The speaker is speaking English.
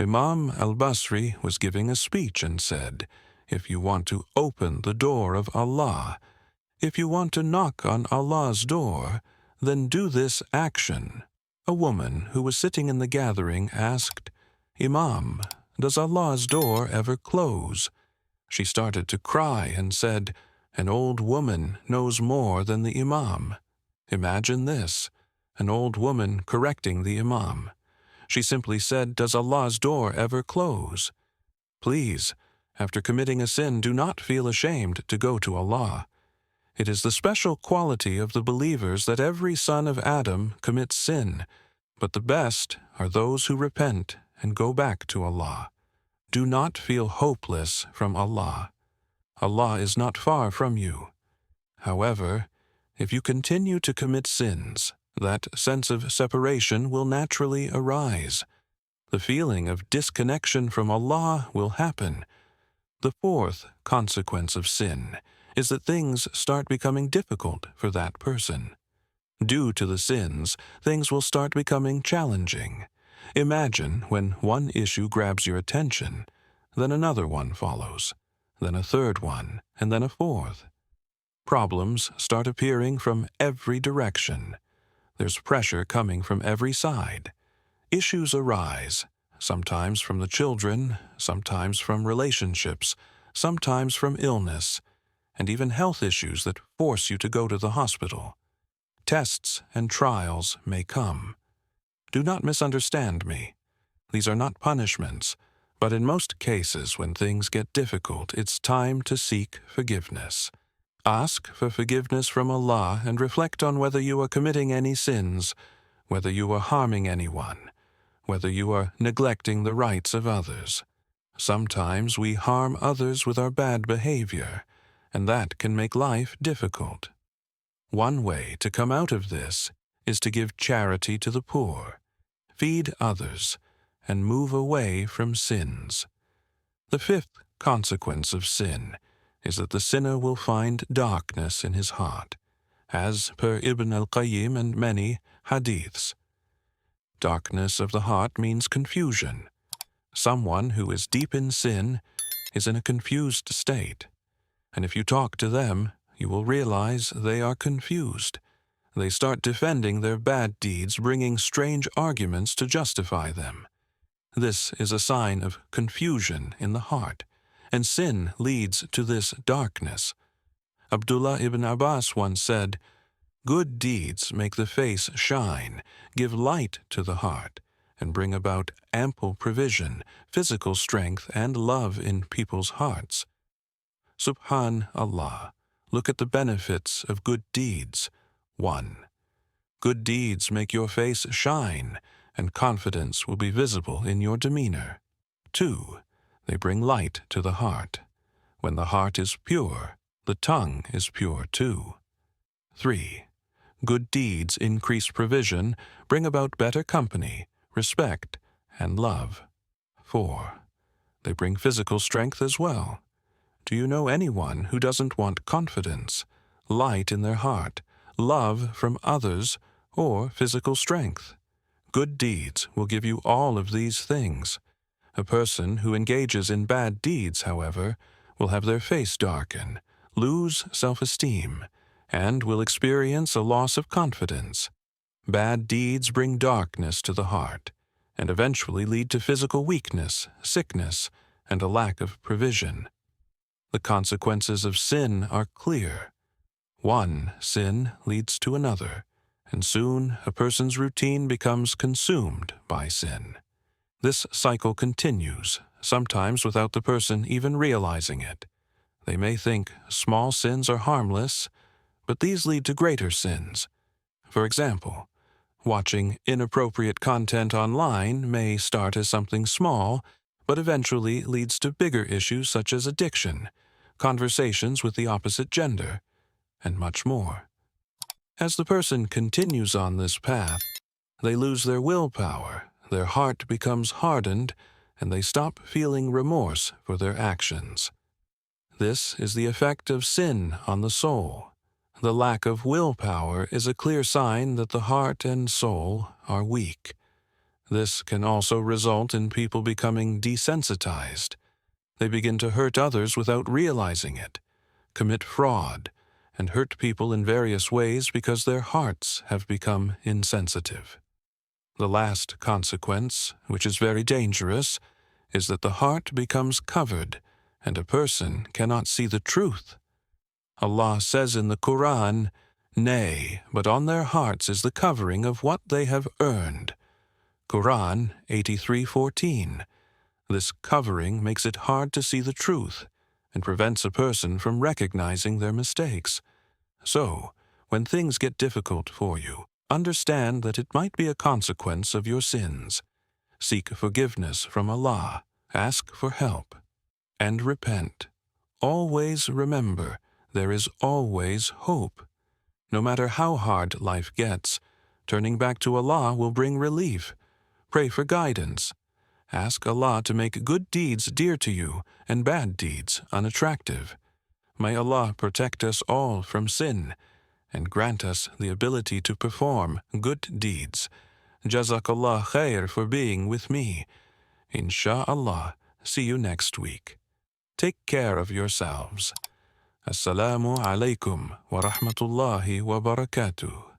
Imam Al-Basri was giving a speech and said, "If you want to open the door of Allah, if you want to knock on Allah's door, then do this action." A woman who was sitting in the gathering asked, "Imam, does Allah's door ever close?" She started to cry and said, "An old woman knows more than the Imam." Imagine this, an old woman correcting the Imam. She simply said, "Does Allah's door ever close?" Please, after committing a sin, do not feel ashamed to go to Allah. It is the special quality of the believers that every son of Adam commits sin, but the best are those who repent and go back to Allah. Do not feel hopeless from Allah. Allah is not far from you. However, if you continue to commit sins, that sense of separation will naturally arise. The feeling of disconnection from Allah will happen. The fourth consequence of sin is that things start becoming difficult for that person. Due to the sins, things will start becoming challenging. Imagine when one issue grabs your attention, then another one follows, then a third one, and then a fourth. Problems start appearing from every direction. There's pressure coming from every side. Issues arise, sometimes from the children, sometimes from relationships, sometimes from illness, and even health issues that force you to go to the hospital. Tests and trials may come. Do not misunderstand me. These are not punishments, but in most cases when things get difficult, it's time to seek forgiveness. Ask for forgiveness from Allah and reflect on whether you are committing any sins, whether you are harming anyone, whether you are neglecting the rights of others. Sometimes we harm others with our bad behavior, and that can make life difficult. One way to come out of this is to give charity to the poor, feed others, and move away from sins. The fifth consequence of sin is that the sinner will find darkness in his heart, as per Ibn al-Qayyim and many hadiths. Darkness of the heart means confusion. Someone who is deep in sin is in a confused state, and if you talk to them, you will realize they are confused. They start defending their bad deeds, bringing strange arguments to justify them. This is a sign of confusion in the heart, and sin leads to this darkness. Abdullah ibn Abbas once said, "Good deeds make the face shine, give light to the heart, and bring about ample provision, physical strength, and love in people's hearts." Subhanallah, look at the benefits of good deeds. 1. Good deeds make your face shine, and confidence will be visible in your demeanor. 2. They bring light to the heart. When the heart is pure, the tongue is pure too. 3. Good deeds increase provision, bring about better company, respect, and love. 4. They bring physical strength as well. Do you know anyone who doesn't want confidence, light in their heart, love from others, or physical strength? Good deeds will give you all of these things. A person who engages in bad deeds, however, will have their face darken, lose self-esteem, and will experience a loss of confidence. Bad deeds bring darkness to the heart, and eventually lead to physical weakness, sickness, and a lack of provision. The consequences of sin are clear. One sin leads to another, and soon a person's routine becomes consumed by sin. This cycle continues, sometimes without the person even realizing it. They may think small sins are harmless, but these lead to greater sins. For example, watching inappropriate content online may start as something small, but eventually leads to bigger issues such as addiction, conversations with the opposite gender, and much more. As the person continues on this path, they lose their willpower, their heart becomes hardened, and they stop feeling remorse for their actions. This is the effect of sin on the soul. The lack of willpower is a clear sign that the heart and soul are weak. This can also result in people becoming desensitized. They begin to hurt others without realizing it, commit fraud, and hurt people in various ways because their hearts have become insensitive. The last consequence, which is very dangerous, is that the heart becomes covered and a person cannot see the truth. Allah says in the Quran, "Nay, but on their hearts is the covering of what they have earned." Quran 83:14. This covering makes it hard to see the truth and prevents a person from recognizing their mistakes. So, when things get difficult for you, understand that it might be a consequence of your sins. Seek forgiveness from Allah, ask for help, and repent. Always remember, there is always hope. No matter how hard life gets, turning back to Allah will bring relief. Pray for guidance. Ask Allah to make good deeds dear to you and bad deeds unattractive. May Allah protect us all from sin and grant us the ability to perform good deeds. Jazakallah khair for being with me. Insha'Allah, see you next week. Take care of yourselves. Assalamu alaikum wa rahmatullahi wa barakatuh.